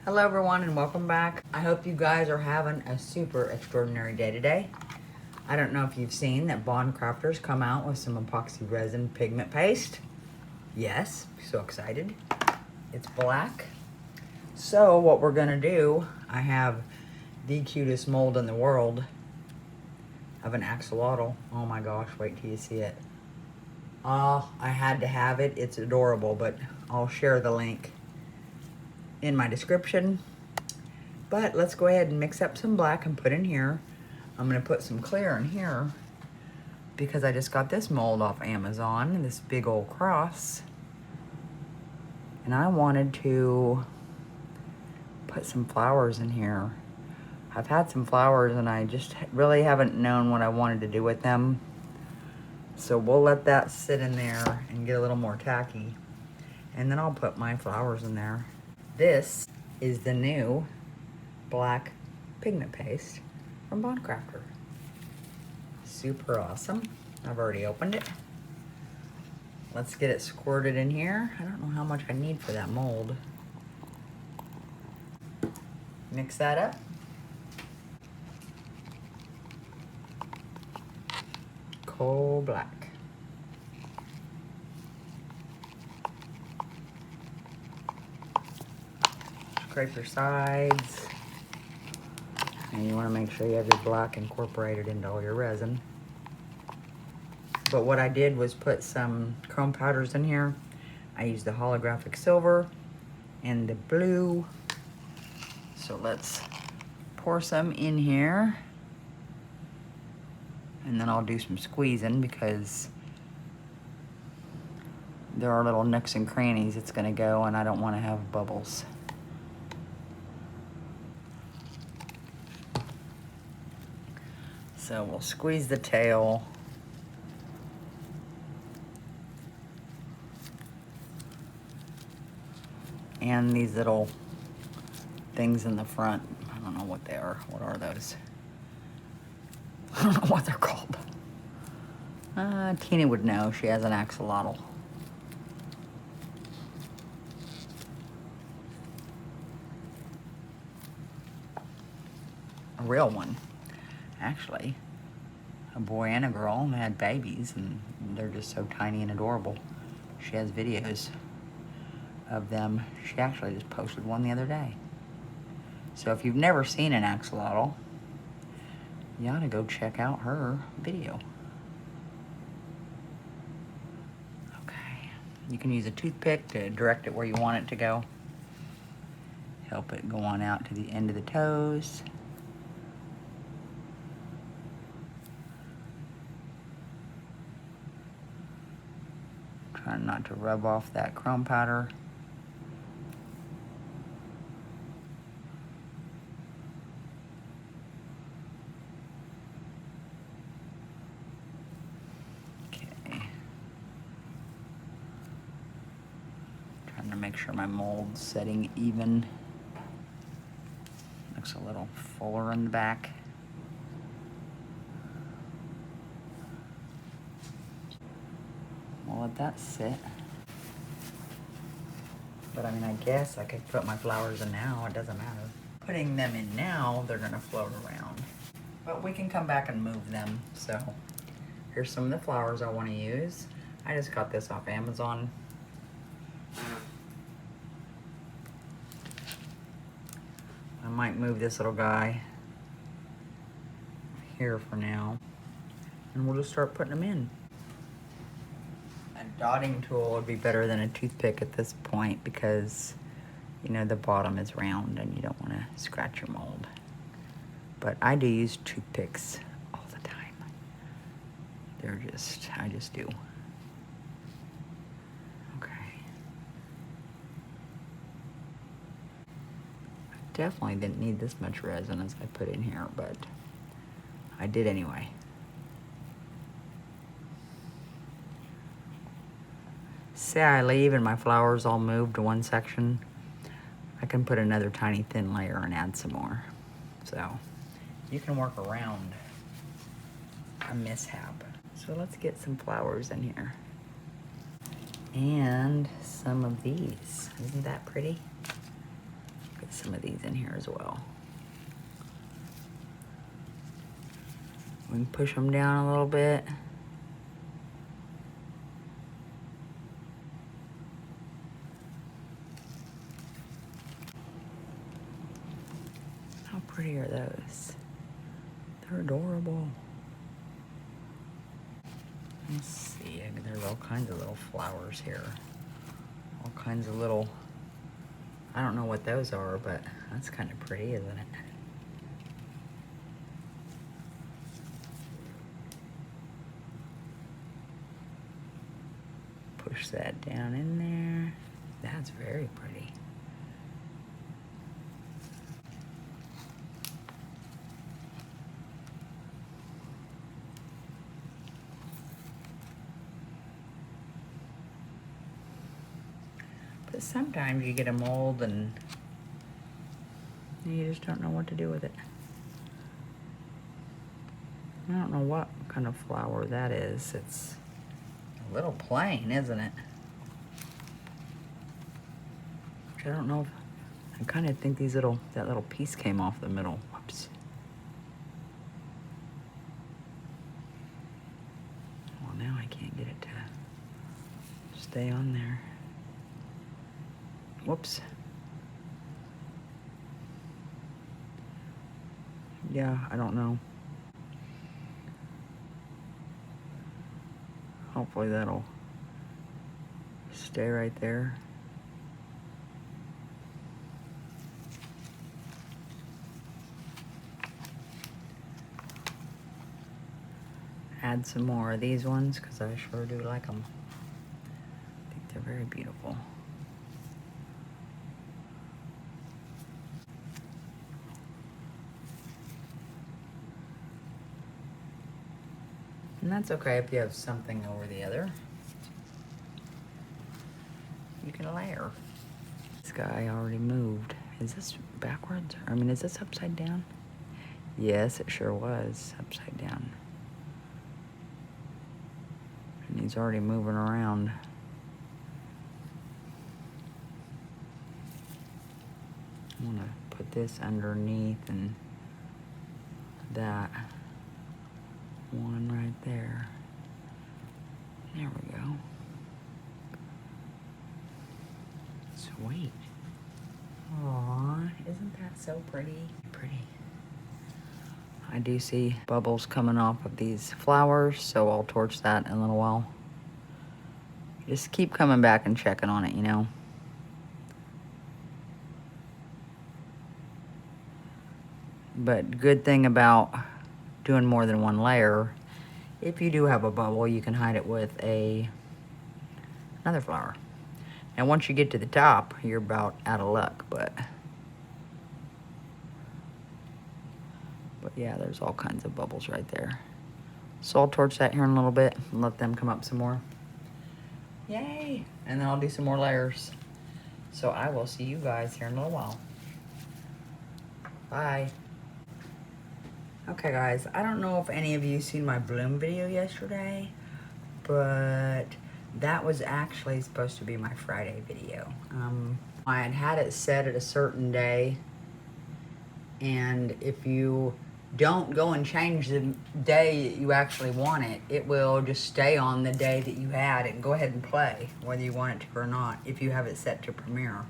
Hello everyone and welcome back. I hope you guys are having a super extraordinary day today. I don't know if you've seen that Bondcraftor's come out with some epoxy resin pigment paste. Yes, so excited. It's black. So what we're gonna do, I have the cutest mold in the world of an axolotl. Oh my gosh, wait till you see it. Oh, I had to have it. It's adorable, but I'll share the link in my description. But let's go ahead and mix up some black and put in here. I'm gonna put some clear in here because I just got this mold off Amazon, this big old cross. And I wanted to put some flowers in here. I've had some flowers and I just really haven't known what I wanted to do with them. So we'll let that sit in there and get a little more tacky. And then I'll put my flowers in there. This is the new black pigment paste from Bondcraftor. Super awesome. I've already opened it. Let's get it squirted in here. I don't know how much I need for that mold. Mix that up. Coal black. Scrape your sides. And you want to make sure you have your black incorporated into all your resin. But what I did was put some chrome powders in here. I used the holographic silver and the blue. So let's pour some in here. And then I'll do some squeezing because there are little nooks and crannies it's going to go, and I don't want to have bubbles. So we'll squeeze the tail. And these little things in the front. I don't know what they are. What are those? I don't know what they're called. Tina would know. She has an axolotl. A real one. Actually, a boy and a girl, and they had babies, and they're just so tiny and adorable. She has videos of them. She actually just posted one the other day. So if you've never seen an axolotl, you ought to go check out her video. Okay, you can use a toothpick to direct it where you want it to go. Help it go on out to the end of the toes. Trying not to rub off that chrome powder. Okay. Trying to make sure my mold's setting even. Looks a little fuller in the back. We'll let that sit. But I mean, I guess I could put my flowers in now. It doesn't matter. Putting them in now, they're gonna float around. But we can come back and move them. So here's some of the flowers I want to use. I just got this off Amazon. I might move this little guy here for now. And we'll just start putting them in. A dotting tool would be better than a toothpick at this point because, you know, the bottom is round and you don't want to scratch your mold. But I do use toothpicks all the time. I just do. Okay. I definitely didn't need this much resin as I put in here, but I did anyway. Say I leave and my flowers all move to one section, I can put another tiny thin layer and add some more. So you can work around a mishap. So let's get some flowers in here. And some of these. Isn't that pretty? Get some of these in here as well. We can push them down a little bit. How pretty are those? They're adorable. Let's see, there's all kinds of little flowers here. All kinds of little, I don't know what those are, but that's kind of pretty, isn't it? Push that down in there. That's very pretty. But sometimes you get a mold and you just don't know what to do with it. I don't know what kind of flower that is. It's a little plain, isn't it? Which I don't know if, I kind of think that little piece came off the middle. Whoops. Well, now I can't get it to stay on there. Whoops. Yeah, I don't know. Hopefully that'll stay right there. Add some more of these ones because I sure do like them. I think they're very beautiful. And that's okay if you have something over the other. You can layer. This guy already moved. Is this backwards? I mean, is this upside down? Yes, it sure was upside down. And he's already moving around. I want to put this underneath and that one right there. There we go. Sweet. Aw, isn't that so pretty? Pretty. I do see bubbles coming off of these flowers, so I'll torch that in a little while. Just keep coming back and checking on it, you know. But good thing about doing more than one layer, if you do have a bubble, you can hide it with another flower. And once you get to the top, you're about out of luck, but yeah, there's all kinds of bubbles right there. So I'll torch that here in a little bit and let them come up some more. Yay! And then I'll do some more layers. So I will see you guys here in a little while. Bye. Okay guys, I don't know if any of you seen my bloom video yesterday, but that was actually supposed to be my Friday video. I had it set at a certain day, and if you don't go and change the day that you actually want it, it will just stay on the day that you had it and go ahead and play, whether you want it to or not, if you have it set to premiere.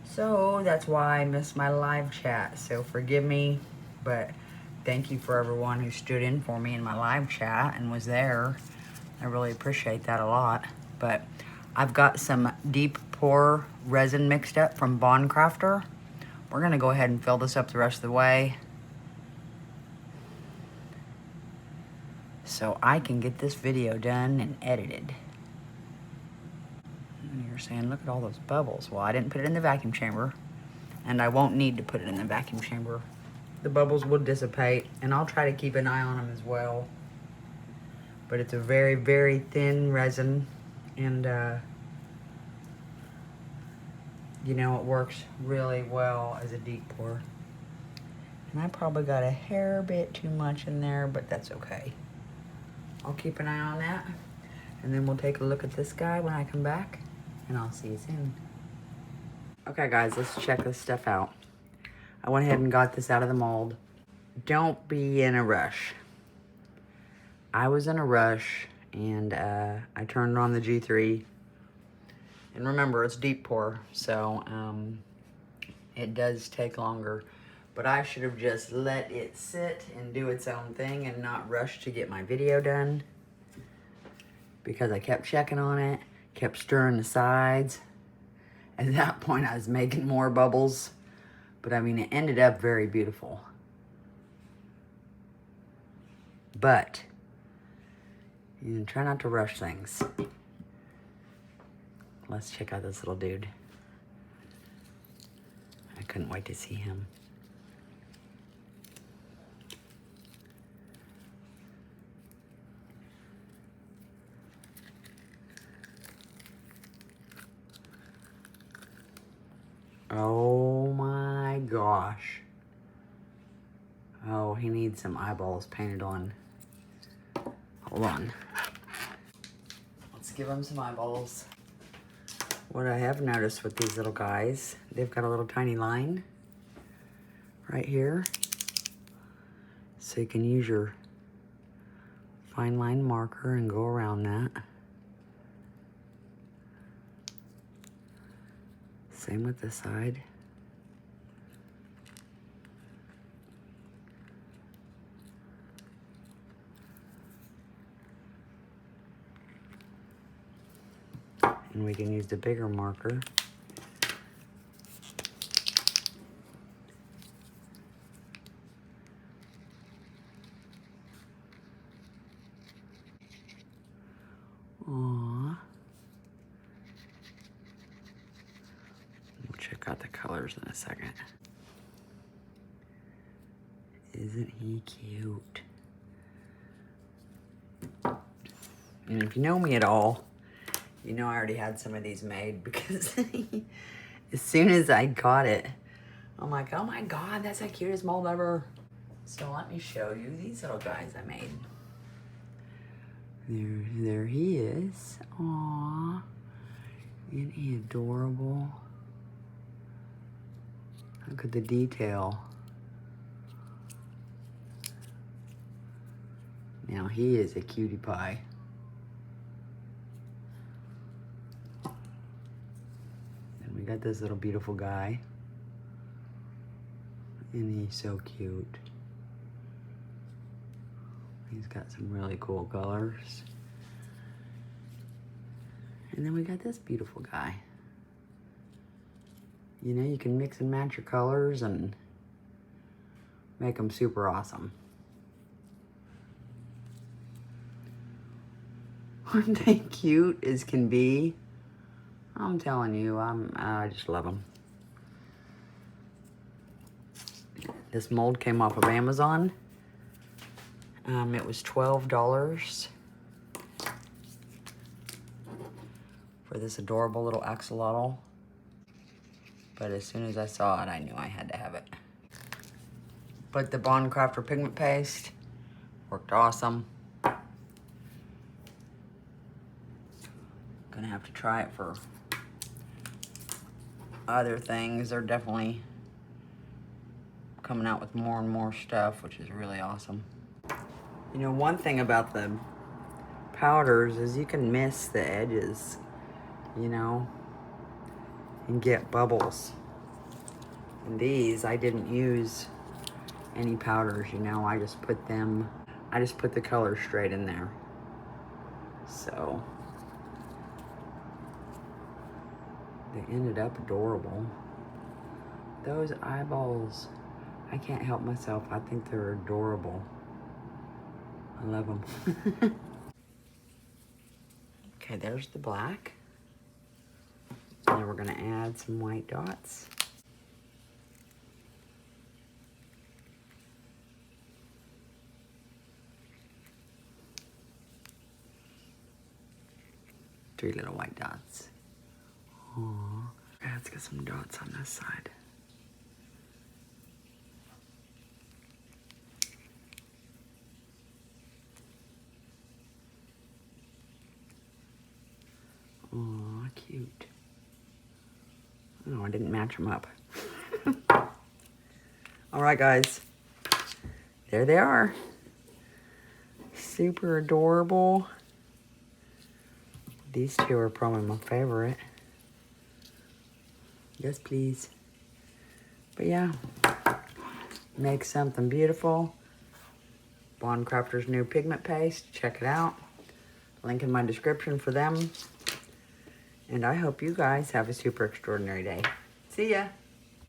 So that's why I missed my live chat, so forgive me, but thank you for everyone who stood in for me in my live chat and was there. I really appreciate that a lot. But I've got some deep pour resin mixed up from Bondcraftor. We're gonna go ahead and fill this up the rest of the way, so I can get this video done and edited. And you're saying, look at all those bubbles. Well, I didn't put it in the vacuum chamber, and I won't need to put it in the vacuum chamber. The bubbles will dissipate, and I'll try to keep an eye on them as well. But it's a very, very thin resin, and you know, it works really well as a deep pour. And I probably got a hair bit too much in there, but that's okay. I'll keep an eye on that, and then we'll take a look at this guy when I come back, and I'll see you soon. Okay guys, let's check this stuff out. I went ahead and got this out of the mold. Don't be in a rush. I was in a rush and I turned on the G3. And remember, it's deep pour, so it does take longer. But I should have just let it sit and do its own thing and not rush to get my video done. Because I kept checking on it, kept stirring the sides. At that point, I was making more bubbles. But I mean, it ended up very beautiful. But, you know, try not to rush things. Let's check out this little dude. I couldn't wait to see him. Oh my gosh. Oh, he needs some eyeballs painted on. Hold on. Let's give him some eyeballs. What I have noticed with these little guys, they've got a little tiny line right here. So you can use your fine line marker and go around that. Same with this side. And we can use the bigger marker. Aww. We'll check out the colors in a second. Isn't he cute? And if you know me at all, you know I already had some of these made because as soon as I got it, I'm like, oh my God, that's the cutest mold ever. So let me show you these little guys I made. There he is. Aww. Isn't he adorable? Look at the detail. Now he is a cutie pie. And we got this little beautiful guy. And he's so cute. He's got some really cool colors. And then we got this beautiful guy. You know, you can mix and match your colors and make them super awesome. Aren't they cute as can be? I'm telling you, I just love them. This mold came off of Amazon. It was $12 for this adorable little axolotl. But as soon as I saw it, I knew I had to have it. But the Bondcraftor pigment paste worked awesome. Gonna have to try it for other things. They're definitely coming out with more and more stuff, which is really awesome. You know, one thing about the powders is you can miss the edges, you know, and get bubbles. And these, I didn't use any powders, you know, I just put the color straight in there. So, they ended up adorable. Those eyeballs, I can't help myself. I think they're adorable. I love them. Okay, there's the black. Now we're gonna add some white dots. Three little white dots. Aww. Let's get some dots on this side. Aw, cute. Oh, I didn't match them up. All right, guys. There they are. Super adorable. These two are probably my favorite. Yes, please. But yeah, make something beautiful. Bondcraftor's new pigment paste. Check it out. Link in my description for them. And I hope you guys have a super extraordinary day. See ya.